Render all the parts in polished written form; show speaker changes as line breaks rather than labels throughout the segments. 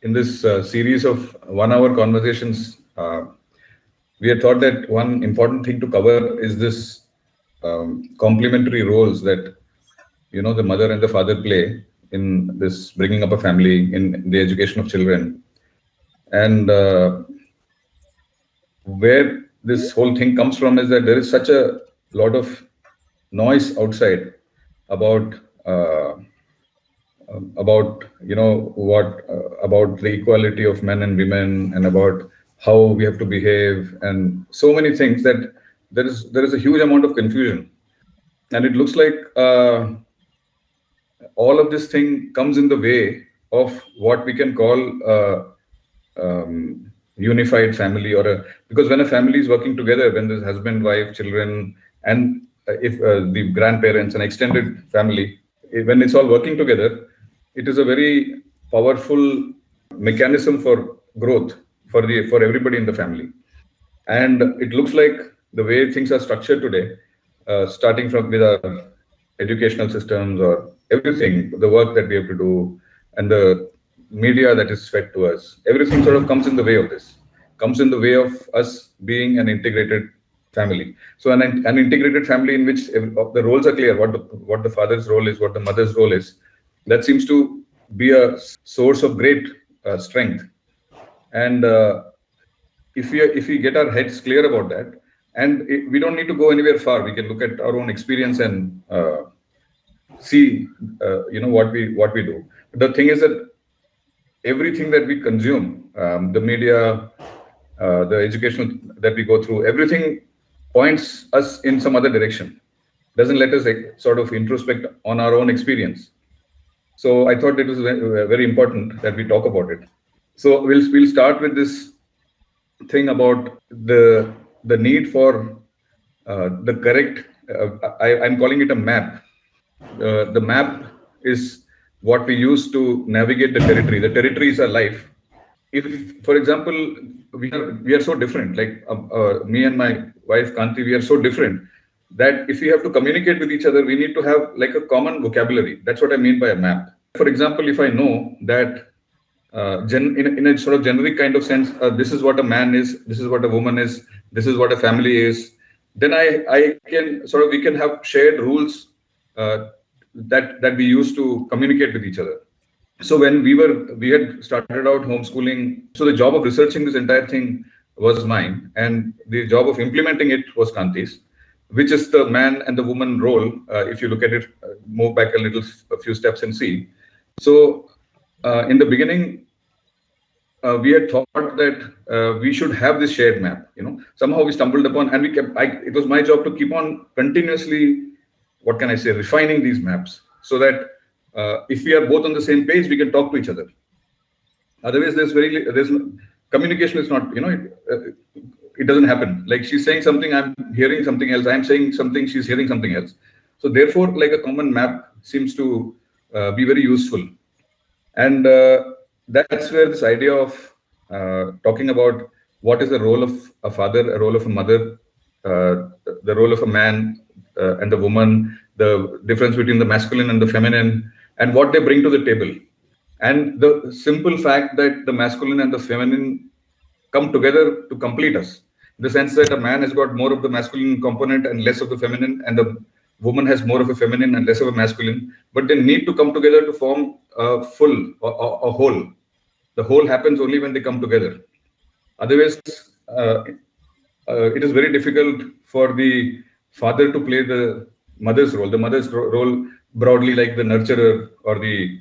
in this series of 1 hour conversations, we had thought that one important thing to cover is this complementary roles that the mother and the father play in this bringing up a family, in the education of children, and where this whole thing comes from is that there is such a lot of noise outside about about the equality of men and women, and about how we have to behave, and so many things, that there is a huge amount of confusion, and it looks like all of this thing comes in the way of what we can call unified family, because when a family is working together, when there's husband, wife, children, and if the grandparents and extended family, when it's all working together, it is a very powerful mechanism for growth for everybody in the family. And it looks like the way things are structured today, starting from with our educational systems or everything, the work that we have to do, and the media that is fed to us, everything sort of comes in the way of this, comes in the way of us being an integrated family. So an integrated family in which the roles are clear, what the father's role is, what the mother's role is, that seems to be a source of great strength. And if we get our heads clear about that, and we don't need to go anywhere far, we can look at our own experience and see what we do. The thing is that everything that we consume, the media, the education that we go through, everything points us in some other direction, doesn't let us sort of introspect on our own experience. So I thought it was very important that we talk about it. So we'll start with this thing about the need for the correct, I'm calling it a map. The map is what we use to navigate the territory. The territory is our life. If, for example, we are so different, like me and my wife Kanti, we are so different that if we have to communicate with each other, we need to have like a common vocabulary. That's what I mean by a map. For example, if I know that in a sort of generic kind of sense, this is what a man is, this is what a woman is, this is what a family is, then I can sort of, we can have shared rules that we use to communicate with each other. So when we had started out homeschooling, so the job of researching this entire thing was mine, and the job of implementing it was Kanti's, which is the man and the woman role. If you look at it, move back a few steps and see. So in the beginning, we had thought that we should have this shared map. Somehow we stumbled upon, and it was my job to keep on continuously, what can I say, refining these maps, so that if we are both on the same page, we can talk to each other. Otherwise, communication is not, it doesn't happen. Like, she's saying something, I'm hearing something else. I'm saying something, she's hearing something else. So therefore, like, a common map seems to be very useful. And that's where this idea of talking about what is the role of a father, a role of a mother, the role of a man and the woman, the difference between the masculine and the feminine, and what they bring to the table. And the simple fact that the masculine and the feminine come together to complete us. In the sense that a man has got more of the masculine component and less of the feminine, and the woman has more of a feminine and less of a masculine, but they need to come together to form a whole. The whole happens only when they come together. Otherwise, it is very difficult for the father to play the mother's role. The mother's role broadly like the nurturer or the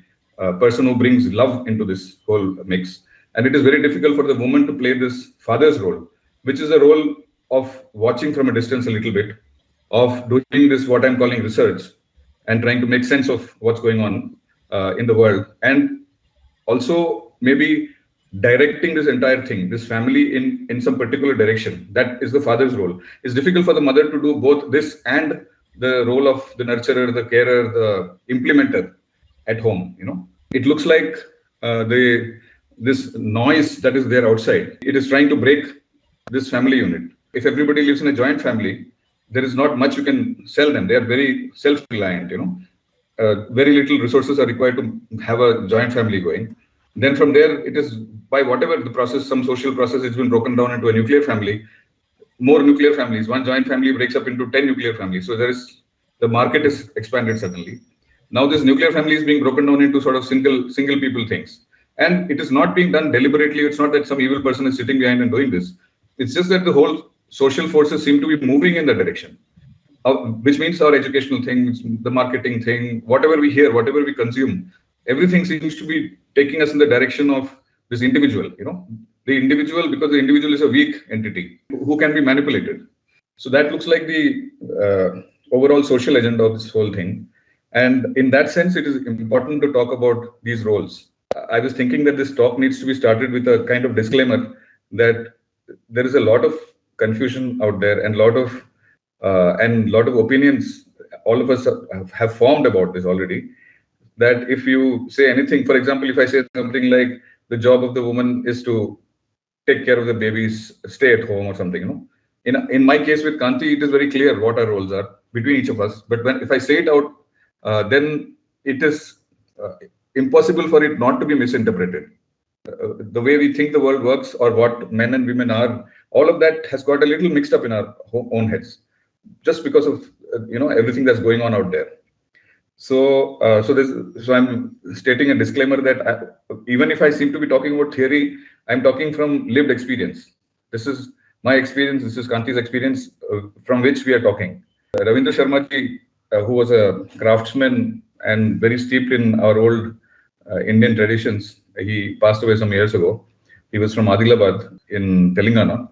person who brings love into this whole mix. And it is very difficult for the woman to play this father's role, which is a role of watching from a distance a little bit, of doing this, what I'm calling research, and trying to make sense of what's going on in the world. And also maybe directing this entire thing, this family in some particular direction. That is the father's role. It's difficult for the mother to do both this and the role of the nurturer, the carer, the implementer at home. It looks like this noise that is there outside, it is trying to break this family unit. If everybody lives in a joint family, there is not much you can sell them. They are very self-reliant. Very little resources are required to have a joint family going. Then from there, it is by whatever the process, some social process, it's been broken down into a nuclear family, more nuclear families. One joint family breaks up into 10 nuclear families. So the market is expanded suddenly. Now this nuclear family is being broken down into sort of single people things. And it is not being done deliberately. It's not that some evil person is sitting behind and doing this. It's just that the whole social forces seem to be moving in that direction. Which means our educational things, the marketing thing, whatever we hear, whatever we consume, everything seems to be taking us in the direction of this individual, the individual, because the individual is a weak entity who can be manipulated. So that looks like the overall social agenda of this whole thing. And in that sense, it is important to talk about these roles. I was thinking that this talk needs to be started with a kind of disclaimer that there is a lot of confusion out there and lot of opinions all of us have formed about this already. That if you say anything, for example, if I say something like the job of the woman is to take care of the babies, stay at home or something, in my case with Kanti, it is very clear what our roles are between each of us. But if I say it out, then it is impossible for it not to be misinterpreted. The way we think the world works or what men and women are, all of that has got a little mixed up in our own heads, just because of everything that's going on out there. So I'm stating a disclaimer that even if I seem to be talking about theory, I'm talking from lived experience. This is my experience. This is Kanti's experience, from which we are talking. Ravindra Sharma ji, who was a craftsman and very steeped in our old Indian traditions, he passed away some years ago. He was from Adilabad in Telangana.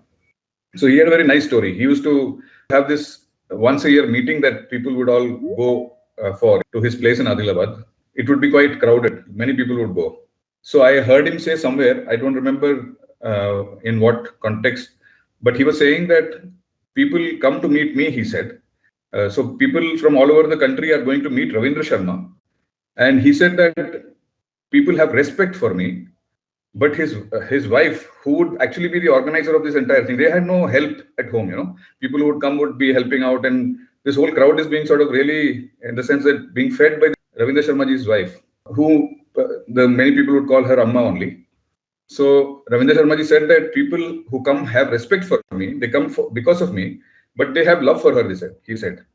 So he had a very nice story. He used to have this once a year meeting that people would all go for to his place in Adilabad. It would be quite crowded. Many people would go. So I heard him say somewhere, I don't remember in what context, but he was saying that people come to meet me, he said. So people from all over the country are going to meet Ravindra Sharma. And he said that people have respect for me, but his wife, who would actually be the organizer of this entire thing, they had no help at home. People who would come would be helping out, and this whole crowd is being sort of really, in the sense that being fed by Ravindra Sharmaji's wife, who the many people would call her Amma only. So Ravindra Sharmaji said that people who come have respect for me, they come because of me, but they have love for her, he said.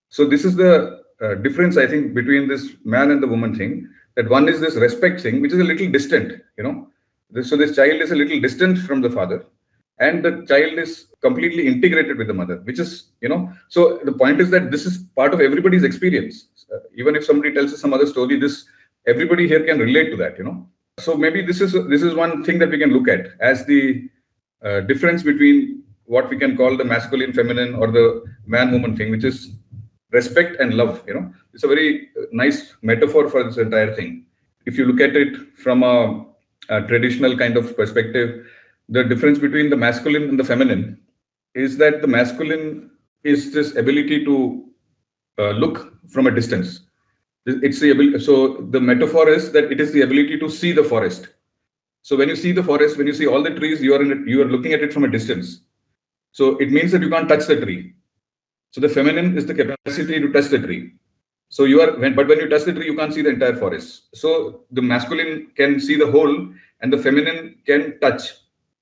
So this is the difference, I think, between this man and the woman thing. That one is this respect thing, which is a little distant, So this child is a little distant from the father, and the child is completely integrated with the mother, which is, So the point is that this is part of everybody's experience. Even if somebody tells us some other story, everybody here can relate to that, So maybe this is one thing that we can look at as the difference between what we can call the masculine, feminine, or the man-woman thing, which is respect and love. It's a very nice metaphor for this entire thing. If you look at it from a traditional kind of perspective, the difference between the masculine and the feminine is that the masculine is this ability to look from a distance. It's the ability. So the metaphor is that it is the ability to see the forest. So when you see the forest, when you see all the trees, you are looking at it from a distance. So it means that you can't touch the tree. So the feminine is the capacity to touch the tree. So but when you touch the tree, you can't see the entire forest. So the masculine can see the whole, and the feminine can touch,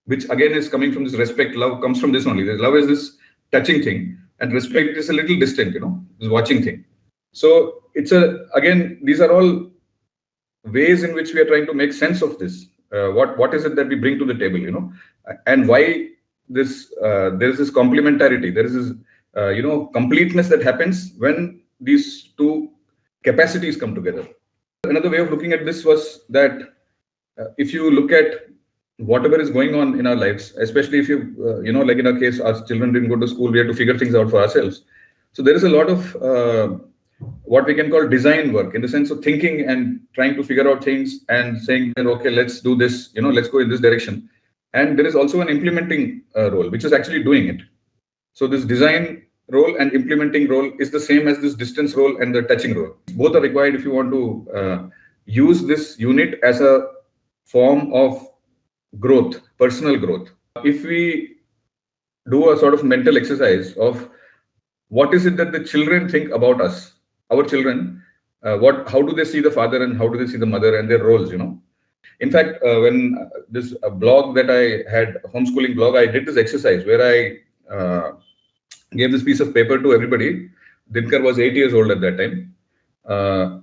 which again is coming from this respect. Love comes from this only. Love is this touching thing, and respect is a little distant, this watching thing. So again, these are all ways in which we are trying to make sense of this. What is it that we bring to the table, and why there is this complementarity. There is this completeness that happens when these two capacities come together. Another way of looking at this was that if you look at whatever is going on in our lives, especially if like in our case, our children didn't go to school, we had to figure things out for ourselves. So there is a lot of what we can call design work, in the sense of thinking and trying to figure out things and saying that, okay, let's do this, let's go in this direction. And there is also an implementing role, which is actually doing it. So this design role and implementing role is the same as this distance role and the touching role. Both are required if you want to use this unit as a form of growth, personal growth. If we do a sort of mental exercise of what is it that the children think about us, our children, how do they see the father and how do they see the mother and their roles, In fact, when this blog that I had, homeschooling blog, I did this exercise where I gave this piece of paper to everybody. Dinkar was 8 years old at that time.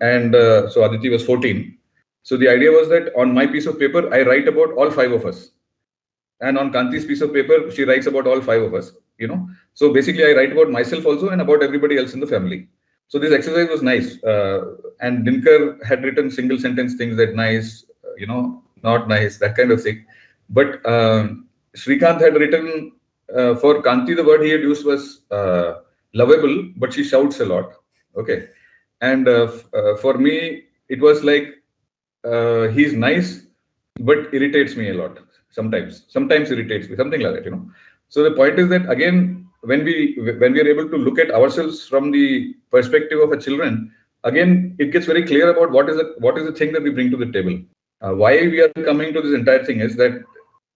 And so Aditi was 14. So the idea was that on my piece of paper, I write about all five of us. And on Kanti's piece of paper, she writes about all five of us, you know. So basically, I write about myself also and about everybody else in the family. So this exercise was nice. And Dinkar had written single sentence things that nice, not nice, that kind of thing. But Srikanth had written for Kanti, the word he had used was lovable, but she shouts a lot. Okay. And for me, it was like he's nice, but irritates me a lot sometimes irritates me, something like that, so the point is that again, when we are able to look at ourselves from the perspective of a children, again it gets very clear about what is the thing that we bring to the table. Why we are coming to this entire thing is that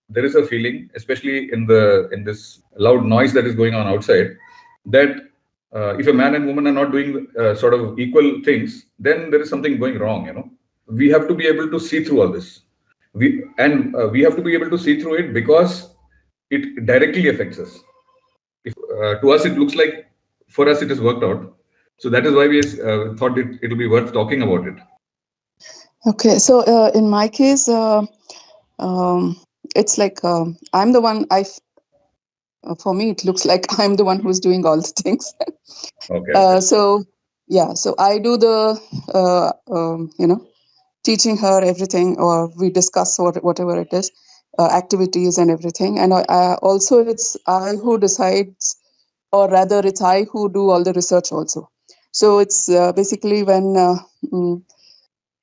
there is a feeling, especially in this loud noise that is going on outside, that if a man and woman are not doing sort of equal things, then there is something going wrong. We have to be able to see through all this. We have to be able to see through it because it directly affects us. If to us it looks like, for us it has worked out, so that is why we thought it will be worth talking about it.
Okay, so in my case, it's like I'm the one. For me, it looks like I'm the one who's doing all the things.
Okay.
So yeah, so I do the teaching her everything, or we discuss whatever it is, activities and everything. And also it's I who decides, or rather it's I who do all the research also. So it's basically when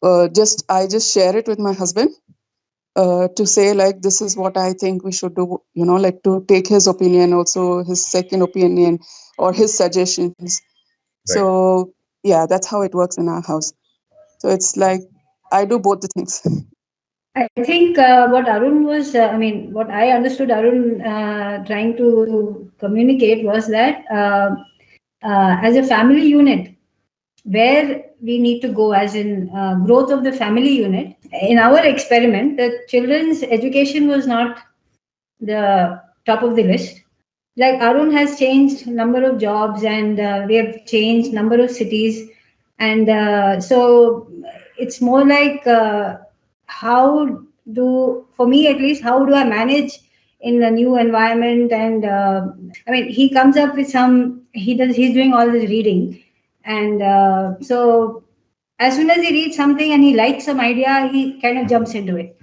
I just share it with my husband to say like, this is what I think we should do, like to take his opinion, also his second opinion or his suggestions.
Right.
So yeah, that's how it works in our house. So it's like I do both the things.
I think what Arun was, what I understood Arun trying to communicate was that as a family unit, where we need to go, as in growth of the family unit. In our experiment, the children's education was not the top of the list. Like Arun has changed number of jobs, and we have changed number of cities, and so it's more like how for me at least, how do I manage in a new environment? And he comes up with he's doing all this reading, and so as soon as he reads something and he likes some idea, he kind of jumps into it.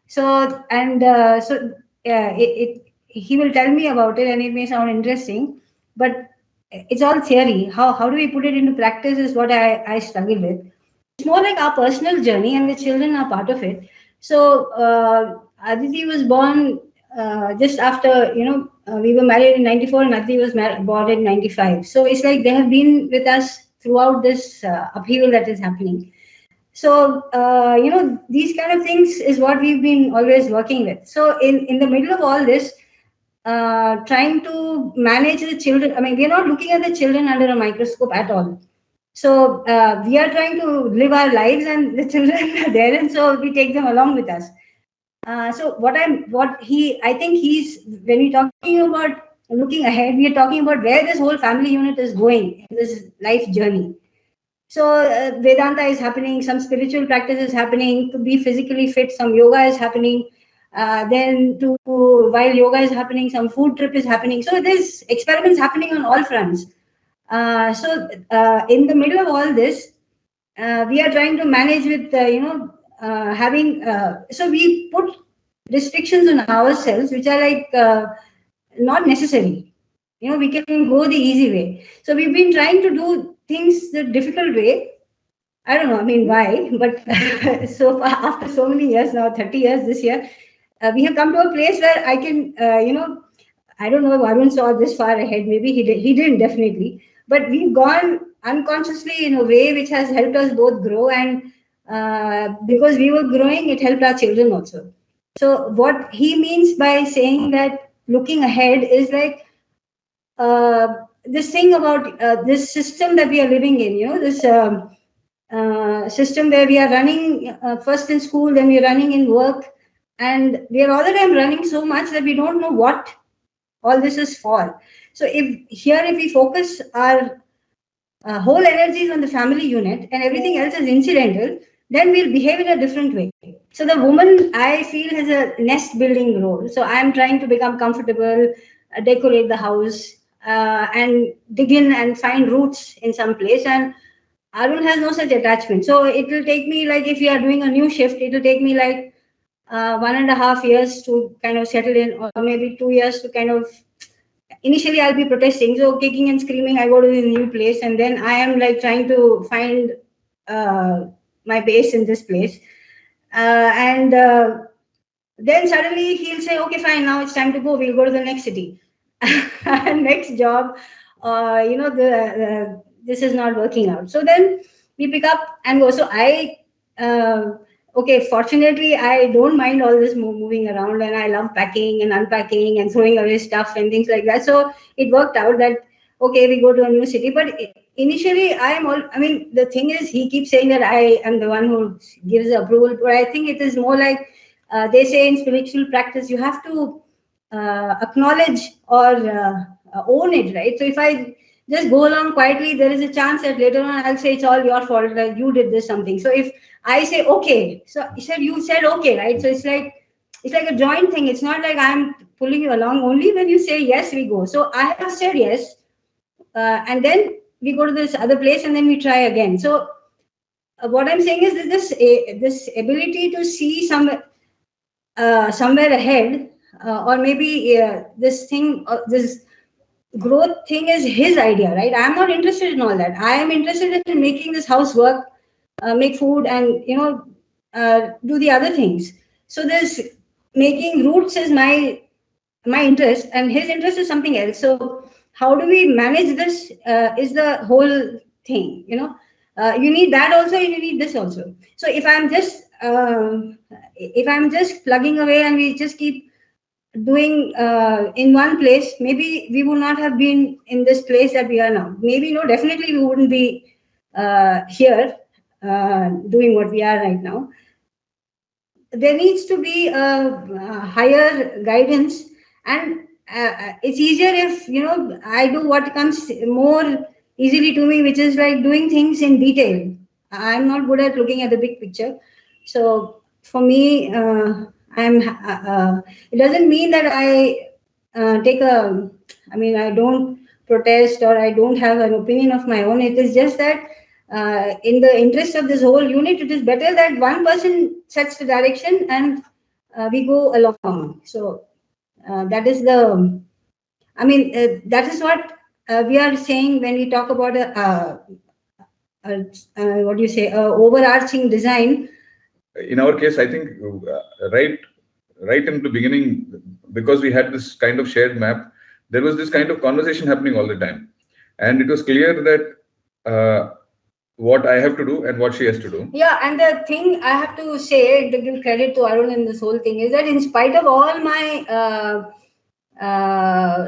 So and so he will tell me about it, and it may sound interesting, but it's all theory. How do we put it into practice is what I struggle with. It's more like our personal journey, and the children are part of it. So Aditi was born just after, we were married in 94, and Aditi was born in 95. So it's like they have been with us throughout this upheaval that is happening. So these kind of things is what we've been always working with. So in the middle of all this, trying to manage the children, we're not looking at the children under a microscope at all. So we are trying to live our lives, and the children are there, and so we take them along with us. So I think when we're talking about looking ahead, we are talking about where this whole family unit is going in this life journey. So Vedanta is happening, some spiritual practice is happening to be physically fit, some yoga is happening. While yoga is happening, some food trip is happening. So there's experiments happening on all fronts. In the middle of all this, we are trying to manage with so we put restrictions on ourselves which are like not necessary. We can go the easy way. So we've been trying to do things the difficult way. I don't know, why, but so far, after so many years now, 30 years this year, we have come to a place where I can, I don't know if Arun saw this far ahead. Maybe he didn't, definitely. But we've gone unconsciously in a way which has helped us both grow. And because we were growing, it helped our children also. So what he means by saying that looking ahead is like this thing about this system that we are living in, this system where we are running first in school, then we are running in work, and we are all the time running so much that we don't know what all this is for. So if we focus our whole energies on the family unit and everything else is incidental, then we'll behave in a different way. So the woman, I feel, has a nest building role. So I'm trying to become comfortable, decorate the house, and dig in and find roots in some place. And Arun has no such attachment. So it will take me, like, if we are doing a new shift, it will take me like 1.5 years to kind of settle in, or maybe 2 years to kind of. Initially, I'll be protesting, so kicking and screaming. I go to the new place, and then I am like trying to find my base in this place, and then suddenly he'll say, "Okay, fine. Now it's time to go. We'll go to the next city, next job." This is not working out. So then we pick up and go. So okay, fortunately, I don't mind all this moving around, and I love packing and unpacking and throwing away stuff and things like that. So it worked out that, okay, we go to a new city. But initially, I mean, the thing is, he keeps saying that I am the one who gives the approval, but I think it is more like they say in spiritual practice, you have to acknowledge or own it, right? So if I just go along quietly, there is a chance that later on I'll say it's all your fault, that you did this something. So if I say okay, so he said, you said okay, right? So it's like a joint thing. It's not like I'm pulling you along. Only when you say yes, we go. So I have said yes, and then we go to this other place, and then we try again. So what I'm saying is that this ability to see somewhere ahead, or maybe this growth thing is his idea, right? I'm not interested in all that. I am interested in making this house work, make food, and do the other things. So this making roots is my interest, and his interest is something else. So how do we manage this is the whole thing. You need that also, and you need this also. So if I'm just plugging away and we just keep doing in one place, maybe we would not have been in this place that we are now. Maybe, no, definitely we wouldn't be here doing what we are right now. There needs to be a higher guidance, and it's easier if I do what comes more easily to me, which is like doing things in detail. I'm not good at looking at the big picture. So for me, it doesn't mean that I don't protest or I don't have an opinion of my own. It is just that in the interest of this whole unit, it is better that one person sets the direction and we go along. So that is that is what we are saying when we talk about what do you say, overarching design.
In our case, I think right in the beginning, because we had this kind of shared map, there was this kind of conversation happening all the time, and it was clear that what I have to do and what she has to do.
Yeah, and the thing I have to say, to give credit to Arun in this whole thing, is that in spite of all my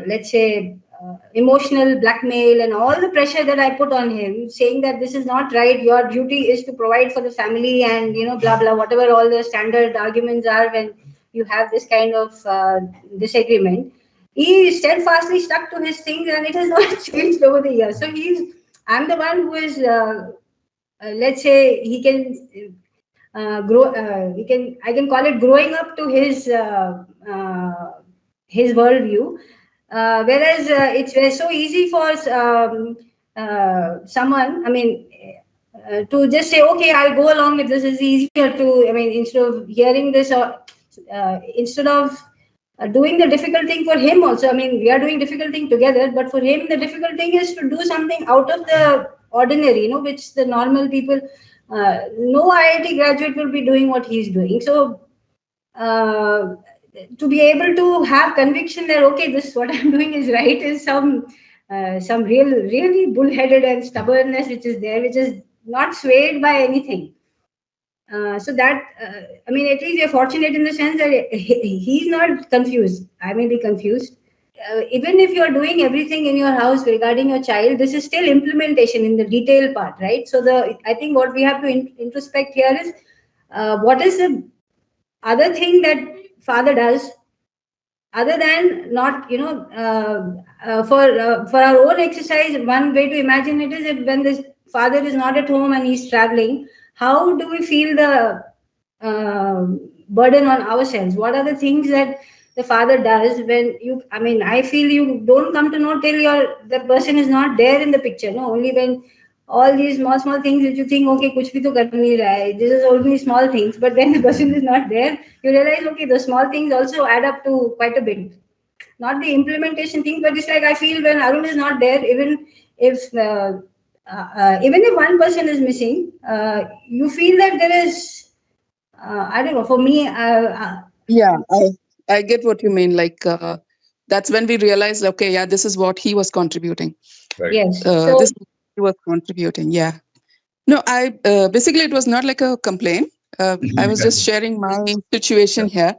let's say emotional blackmail and all the pressure that I put on him, saying that this is not right, your duty is to provide for the family, and blah blah, whatever all the standard arguments are when you have this kind of disagreement, he steadfastly stuck to his things, and it has not changed over the years. So I'm the one who is let's say he can grow. I can call it growing up to his worldview. Whereas it's so easy for someone, to just say, okay, I'll go along with this. It's easier to, instead of hearing this, or instead of doing the difficult thing for him also. We are doing difficult thing together, but for him, the difficult thing is to do something out of the ordinary, which the normal people, no IIT graduate will be doing what he's doing. So to be able to have conviction that, okay, this what I'm doing is right, is some really bullheaded and stubbornness which is there, which is not swayed by anything. So that at least we're fortunate in the sense that he's not confused. I may be confused, even if you're doing everything in your house regarding your child, this is still implementation in the detail part, right? So I think what we have to introspect here is what is the other thing that father does other than not, for our own exercise. One way to imagine it is, if when this father is not at home and he's traveling, how do we feel the uh, burden on ourselves? What are the things that the father does when you, I mean, I feel you don't come to know till the person is not there in the picture. No, only when all these small small things that you think, okay, kuch bhi to kar nahi raha hai, this is only small things, but when the person is not there, you realize, okay, the small things also add up to quite a bit. Not the implementation thing, but it's like I feel when Arun is not there, if even if one person is missing, you feel that there is, I don't know, for me,
Yeah, I get what you mean. Like, that's when we realized, okay, yeah, this is what he was contributing.
Right.
yes.
This
So
is what he was contributing. Yeah. No, I basically it was not like a complaint. I was just sharing my situation here.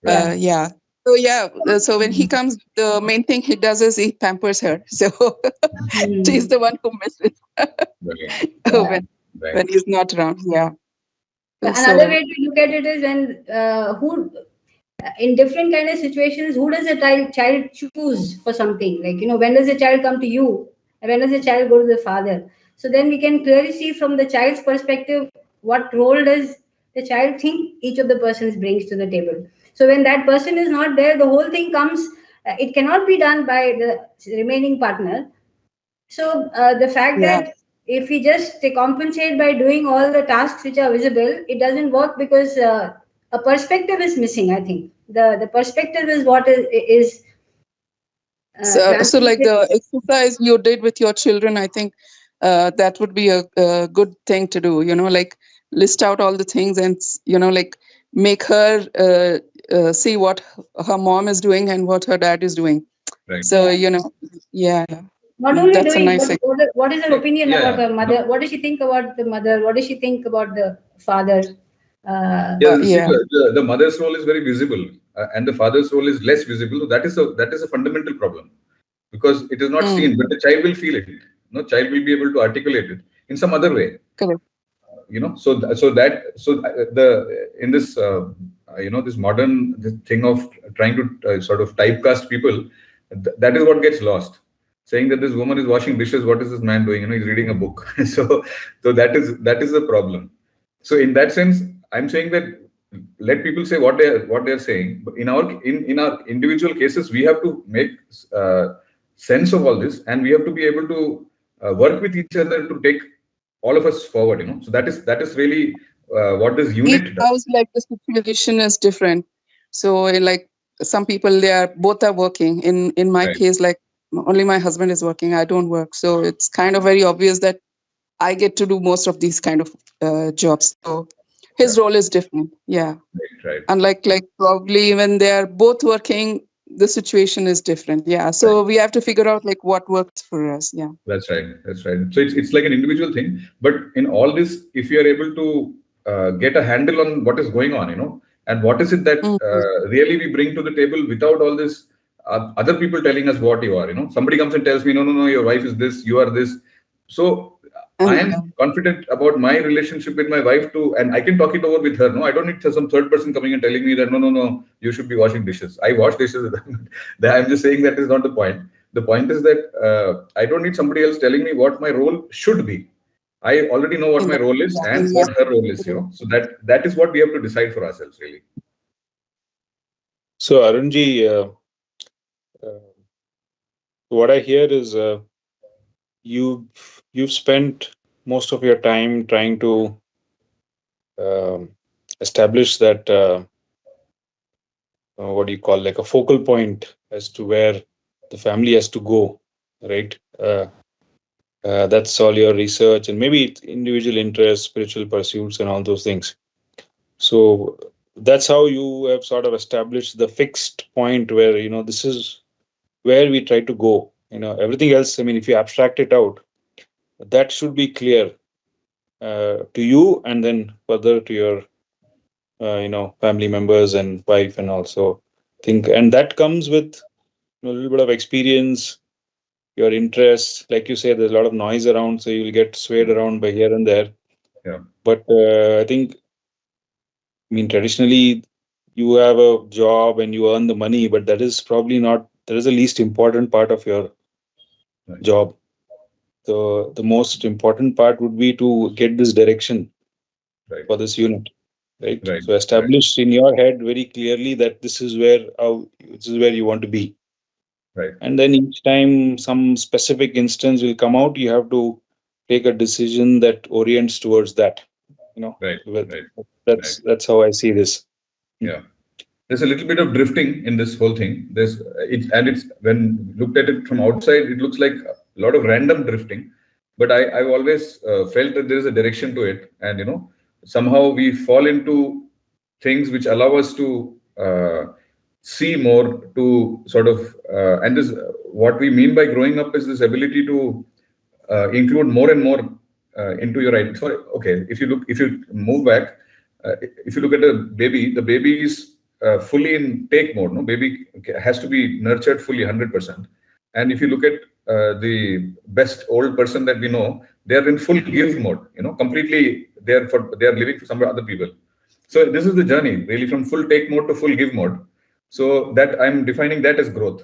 yeah.
Yeah. So yeah. So when he comes, the main thing he does is he pampers her. So she's the one who misses
Brilliant.
Yeah.
when
Right.
he's not around. Yeah.
Another
So
way to look at it is when who in different kind of situations, who does a child choose for something? Like, when does a child come to you, and when does a child go to the father? So then we can clearly see from the child's perspective what role does the child think each of the persons brings to the table. So when that person is not there, the whole thing comes. It cannot be done by the remaining partner. So the fact
yeah.
that if we just compensate by doing all the tasks which are visible, it doesn't work because a perspective is missing. I think the perspective is what is
So like
transmitted.
the exercise you did with your children, I think that would be a good thing to do. Like list out all the things and like make her see what her mom is doing and what her dad is doing.
Right.
So
Yeah.
yeah,
Not only
that's a
doing,
nice
but
thing.
what is her opinion about
Yeah.
her mother? What does she think about the mother? What does she think about the father?
Yeah. See,
Yeah,
the mother's role is very visible, and the father's role is less visible. So that is a fundamental problem, because it is not
mm,
seen, but the child will feel it. No, child will be able to articulate it in some other way.
correct.
The in this this modern this thing of trying to sort of typecast people, that is what gets lost, saying that this woman is washing dishes, what is this man doing? He's reading a book. So that is the problem. So in that sense, I'm saying that let people say what they're saying, but in our individual cases, we have to make uh, sense of all this, and we have to be able to work with each other to take all of us forward. So that is really what this
Each
unit does.
house, like the situation is different. So like some people, both are working. In my
Right.
case, like only my husband is working. I don't work, so it's kind of very obvious that I get to do most of these kind of jobs. So
Yeah.
his role is different. Yeah.
Right. Right.
Unlike like probably when they are both working, the situation is different. Yeah.
Right.
So we have to figure out like what works for us. Yeah.
That's right. That's right. So it's like an individual thing. But in all this, if you are able to get a handle on what is going on, and what is it that
Mhm.
really we bring to the table without all this other people telling us what you are. Somebody comes and tells me, no, no, no, your wife is this, you are this. So I
And
am confident about my relationship with my wife too, and I can talk it over with her. No, I don't need some third person coming and telling me that no, no, no, you should be washing dishes. I wash dishes. I'm just saying that is not the point. The point is that I don't need somebody else telling me what my role should be. I already know what
in
my
the
role is
yeah,
and what her role is.
exactly.
So that is what we have to decide for ourselves, really.
So, Arunji, uh, what I hear is you've spent most of your time trying to um, establish that what do you call, like a focal point as to where the family has to go, right? That's all your research and maybe it's individual interests, spiritual pursuits, and all those things. So that's how you have sort of established the fixed point where this is where we try to go. Everything else, I mean, if you abstract it out, that should be clear to you and then further to your family members and wife, and also think, and that comes with a little bit of experience, your interests. Like you say, there's a lot of noise around, so you'll get swayed around by here and there.
Yeah.
But I think, I mean, traditionally, you have a job and you earn the money, but that is probably not, that is the least important part of your
Right.
job. So the most important part would be to get this direction
Right.
for this unit, right?
Right.
So establish in your head very clearly that this is where you want to be.
Right.
And then each time some specific instance will come out, you have to take a decision that orients towards that.
Right. Right.
That's how I see this.
Yeah. There's a little bit of drifting in this whole thing. It's when looked at it from outside, it looks like a lot of random drifting. But I've always felt that there is a direction to it, and somehow we fall into things which allow us to see more, to sort of and this what we mean by growing up is this ability to include more and more into your identity. Okay, if you move back, if you look at a baby, the baby is fully in take mode. No, baby has to be nurtured fully 100%. And if you look at the best old person that we know, they are in full give mode. Completely they are living for some other people. So this is the journey really, from full take mode to full give mode. So that I'm defining that as growth.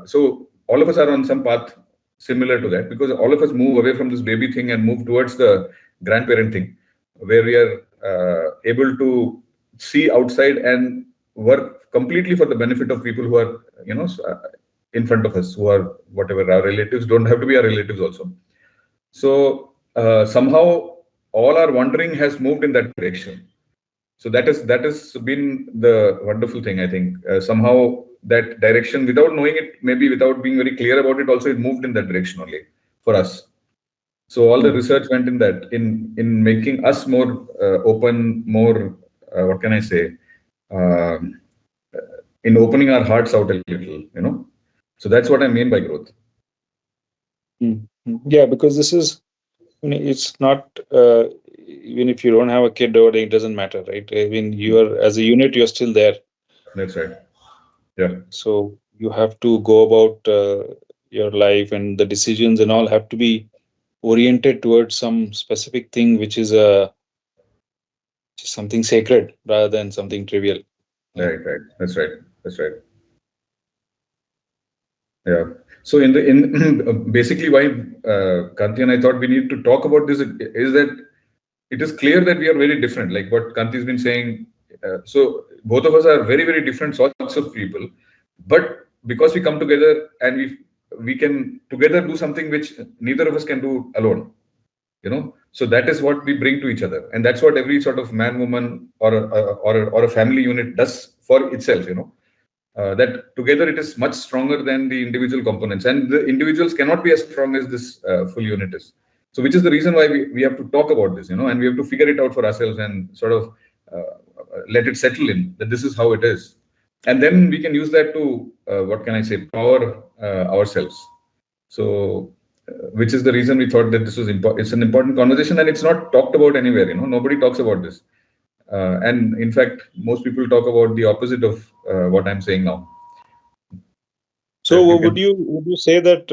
So all of us are on some path similar to that, because all of us move away from this baby thing and move towards the grandparent thing, where we are able to see outside and work completely for the benefit of people who are in front of us, who are whatever our relatives, don't have to be our relatives also. So somehow all our wandering has moved in that direction. So that has been the wonderful thing, I think. Somehow that direction, without knowing it, maybe without being very clear about it, also it moved in that direction only for us. So all the research went in that, in making us more open, more what can I say, in opening our hearts out a little. So that's what I mean by growth.
Yeah, because this is, it's not even if you don't have a kid over there, it doesn't matter, right? I mean, you are, as a unit, you're still there.
That's right. Yeah.
So you have to go about your life, and the decisions and all have to be oriented towards some specific thing, which is something sacred rather than something trivial.
Right. That's right. Yeah. So in basically why Kanti and I thought we need to talk about this is that it is clear that we are very different, like what Kanti's been saying. So both of us are very, very different sorts of people, but because we come together and we can together do something which neither of us can do alone. So that is what we bring to each other, and that's what every sort of man, woman, or a family unit does for itself. That together it is much stronger than the individual components, and the individuals cannot be as strong as this full unit is. So which is the reason why we have to talk about this, and we have to figure it out for ourselves and sort of let it settle in that this is how it is, and then we can use that to what can I say, power ourselves. So which is the reason we thought that this was it's an important conversation, and it's not talked about anywhere. Nobody talks about this. And in fact, most people talk about the opposite of what I'm saying now.
So would you say that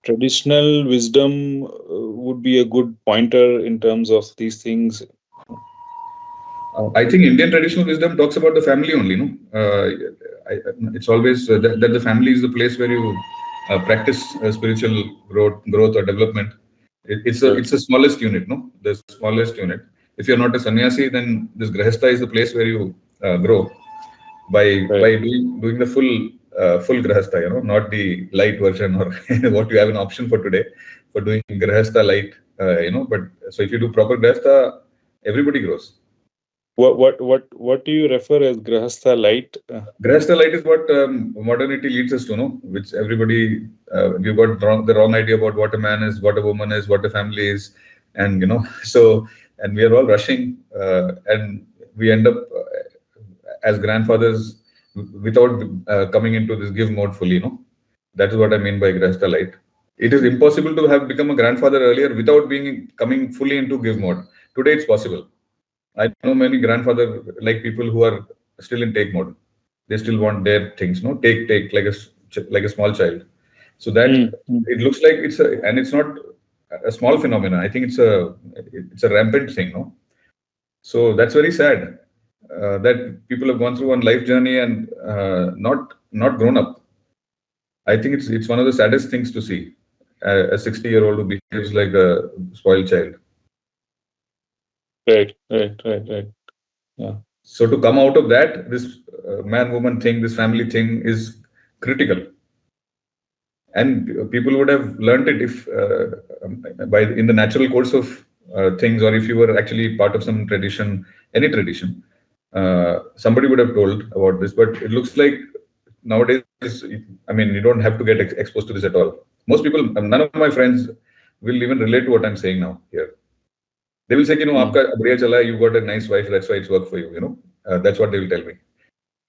traditional wisdom would be a good pointer in terms of these things?
I think Indian traditional wisdom talks about the family only. No, it's always that the family is the place where you practice spiritual growth or development. It's the smallest unit, no, the smallest unit. If you're not a sannyasi, then this grahastha is the place where you grow by doing the full grahastha, not the light version or what you have an option for today for doing grahastha light, But so if you do proper grahastha, everybody grows.
What do you refer as grahastha light?
Grahastha light is what modernity leads us to, which everybody we've got the wrong idea about what a man is, what a woman is, what a family is, and so, and we are all rushing, and we end up as grandfathers without coming into this give mode fully. That is what I mean by grahastha light. It is impossible to have become a grandfather earlier without coming fully into give mode. Today it's possible. I know many grandfather like people who are still in take mode. They still want their things, no, take like a small child. So that it looks like it's not a small phenomenon. I think it's a rampant thing, no. So that's very sad that people have gone through one life journey and not grown up. I think it's one of the saddest things to see a 60-year-old who behaves like a spoiled child.
Right. Yeah.
So to come out of that, this man-woman thing, this family thing is critical, and people would have learned it if by in the natural course of things, or if you were actually part of some tradition, any tradition, somebody would have told about this. But it looks like nowadays, I mean, you don't have to get exposed to this at all. Most people, none of my friends will even relate to what I'm saying now here. They will say, aapka badhiya chala hai, you got a nice wife, that's why it's worked for you. That's what they will tell me.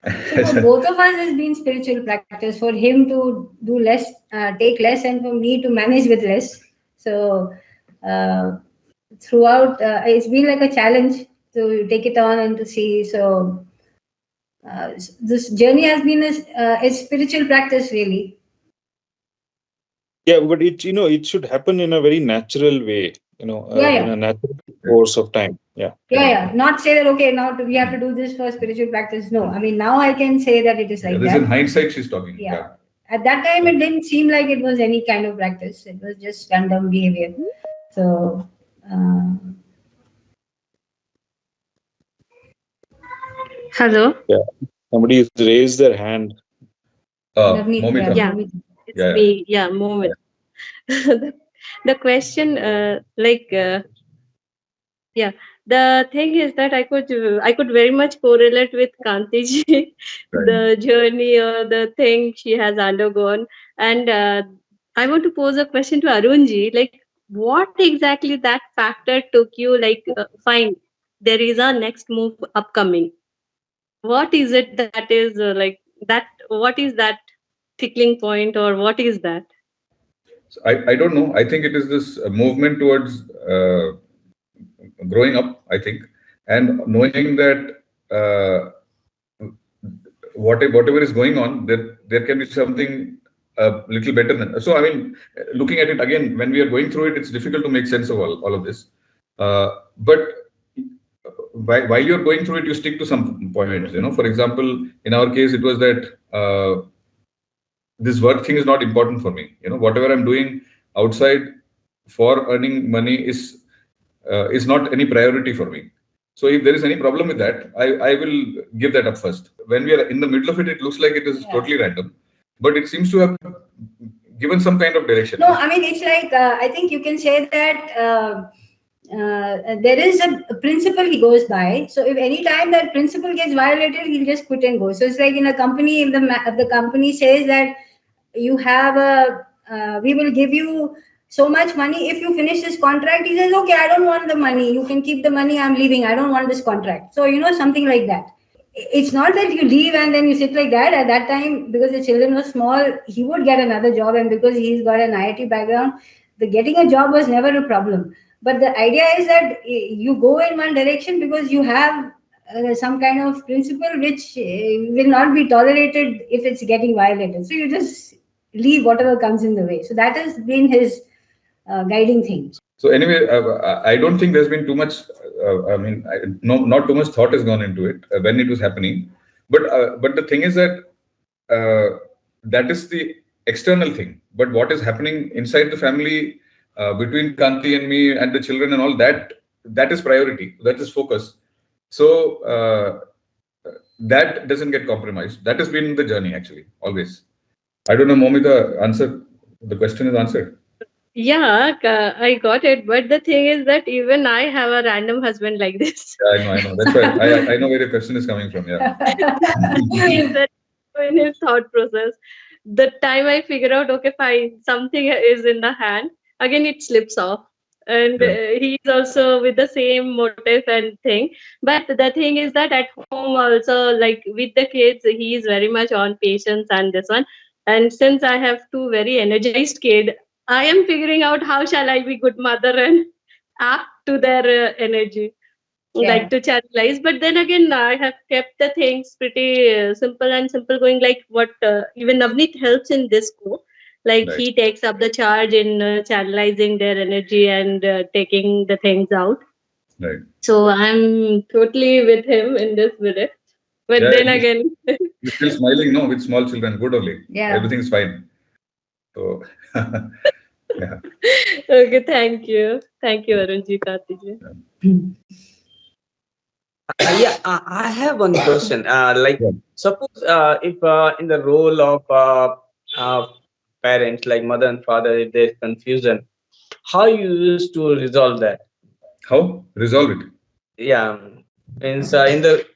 So for both of us, it's been spiritual practice. For him to do less, take less, and for me to manage with less. So throughout, it's been like a challenge to take it on and to see. So this journey has been a spiritual practice, really.
Yeah, but it should happen in a very natural way, in a natural course of time.
Yeah. Not say that, okay, now we have to do this for spiritual practice. No, I mean, now I can say that it is like
this
that.
in hindsight she's talking.
Yeah. At that time, it didn't seem like it was any kind of practice. It was just random behavior. So.
Hello.
Yeah. Somebody has raised their hand.
Momita.
Yeah, it's me. Yeah, Moment. The question, yeah, the thing is that I could very much correlate with Kantiji, the journey or the thing she has undergone, and I want to pose a question to Arunji, like what exactly that factor took you, like fine, there is a next move upcoming. What is it that is like that? What is that tickling point, or what is that?
So I don't know. I think it is this movement towards growing up, I think, and knowing that whatever is going on, there can be something a little better than. So I mean, looking at it again, when we are going through it, it's difficult to make sense of all of this. But while you're going through it, you stick to some points. For example, in our case, it was that this work thing is not important for me. Whatever I'm doing outside for earning money is not any priority for me. So if there is any problem with that, I will give that up first. When we are in the middle of it, it looks like it is totally random, but it seems to have given some kind of direction.
No, I mean, it's like, I think you can say that there is a principle he goes by. So if any time that principle gets violated, he'll just quit and go. So it's like in a company, if the company says that you have we will give you so much money if you finish this contract, he says, okay, I don't want the money, you can keep the money, I'm leaving, I don't want this contract. So something like that. It's not that you leave and then you sit like that. At that time, because the children were small, he would get another job, and because he's got an IIT background, the getting a job was never a problem. But the idea is that you go in one direction because you have some kind of principle which will not be tolerated if it's getting violated. So you just leave whatever comes in the way. So that has been his guiding thing.
So anyway, I don't think there's been too much. Not too much thought has gone into it when it was happening. But the thing is that that is the external thing. But what is happening inside the family between Kanti and me and the children and all that is priority. That is focus. So that doesn't get compromised. That has been the journey actually always. I don't know, Momita. The question is answered.
Yeah, I got it. But the thing is that even I have a random husband like this.
Yeah, I know. That's why I know where your question is coming from. Yeah.
That in his thought process, the time I figure out, okay, fine, something is in the hand, again it slips off. And he's also with the same motive and thing. But the thing is that at home also, like with the kids, he is very much on patience and this one. And since I have two very energized kids, I am figuring out how shall I be good mother and apt to their energy. like to channelize. But then again, I have kept the things pretty simple going, like what even Navneet helps in this go. Like
Right.
he takes up the charge in channelizing their energy and taking the things out.
Right.
So I'm totally with him in this minute. But
Yeah,
then again,
you're still smiling, no, with small children. Good only.
Yeah.
Everything's fine. So, yeah.
okay, thank you. Thank you, Arunji, Kartiji.
Yeah, I have one question. Like,
Yeah.
suppose if in the role of parents, like mother and father, if there's confusion, how you used to resolve that?
How? Resolve it.
Yeah, means in the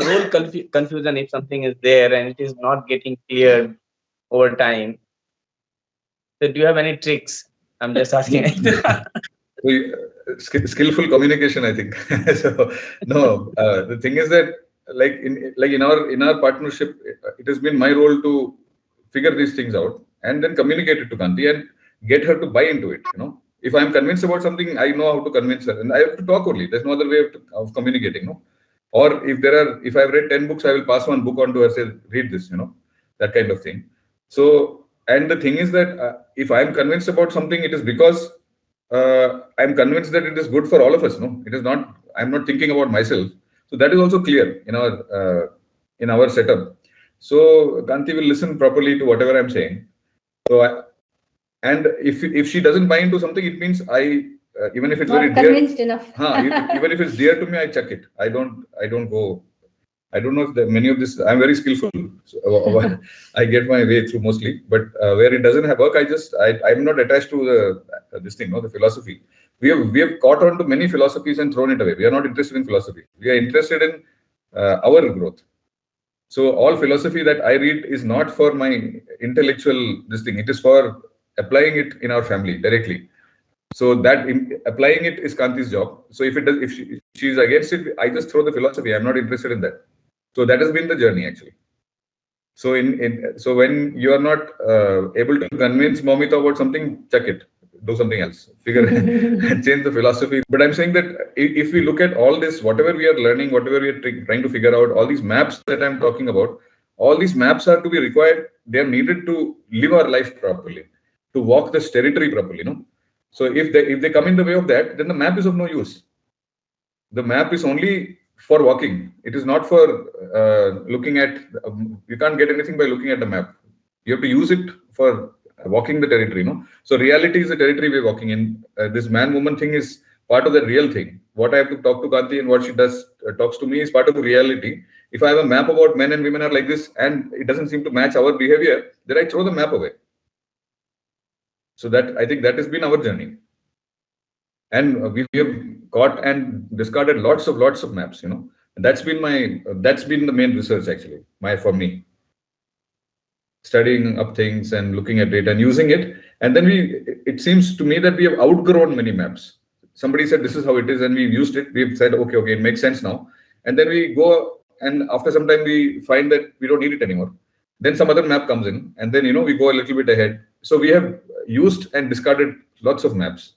role confusion, if something is there and it is not getting cleared over time, so do you have any tricks? I'm just asking.
Skillful communication, I think. So no, the thing is that in our partnership, it has been my role to figure these things out and then communicate it to Kanti and get her to buy into it. If I'm convinced about something, I know how to convince her, and I have to talk only. There's no other way of communicating. No, or if I've read 10 books, I will pass one book on to her, say, read this. That kind of thing. So, and the thing is that if I'm convinced about something, it is because I'm convinced that it is good for all of us. No, it is not. I'm not thinking about myself. So that is also clear in our setup. So Kanti will listen properly to whatever I'm saying. So and if she doesn't buy into something, it means even if it's
Not
very
convinced
dear,
enough.
even if it's dear to me, I check it. I don't go. I don't know if many of this. I'm very skillful. So, I get my way through mostly, but where it doesn't have work, I'm not attached to this thing, the philosophy. We have caught on to many philosophies and thrown it away. We are not interested in philosophy. We are interested in our growth. So all philosophy that I read is not for my intellectual this thing. It is for applying it in our family directly. So that applying it is Kanti's job. So if she is against it, I just throw the philosophy. I'm not interested in that. So that has been the journey actually. So so when you are not able to convince Momita about something, check it, do something else, change the philosophy. But I'm saying that if we look at all this, whatever we are learning, whatever we are trying to figure out, all these maps that I'm talking about, all these maps are to be required. They are needed to live our life properly, to walk this territory properly. So if they come in the way of that, then the map is of no use. The map is only for walking. It is not for looking at. You can't get anything by looking at the map. You have to use it for walking the territory. So reality is the territory we're walking in. This man-woman thing is part of the real thing. What I have to talk to Kanti and what she does talks to me is part of the reality. If I have a map about men and women are like this and it doesn't seem to match our behavior, then I throw the map away. So that I think that has been our journey. And we have got and discarded lots of maps. And that's been the main research actually, for me. Studying up things and looking at it and using it. And then it seems to me that we have outgrown many maps. Somebody said this is how it is, and we've used it. We've said, okay, it makes sense now. And then we go, and after some time we find that we don't need it anymore. Then some other map comes in, and then we go a little bit ahead. So we have used and discarded lots of maps.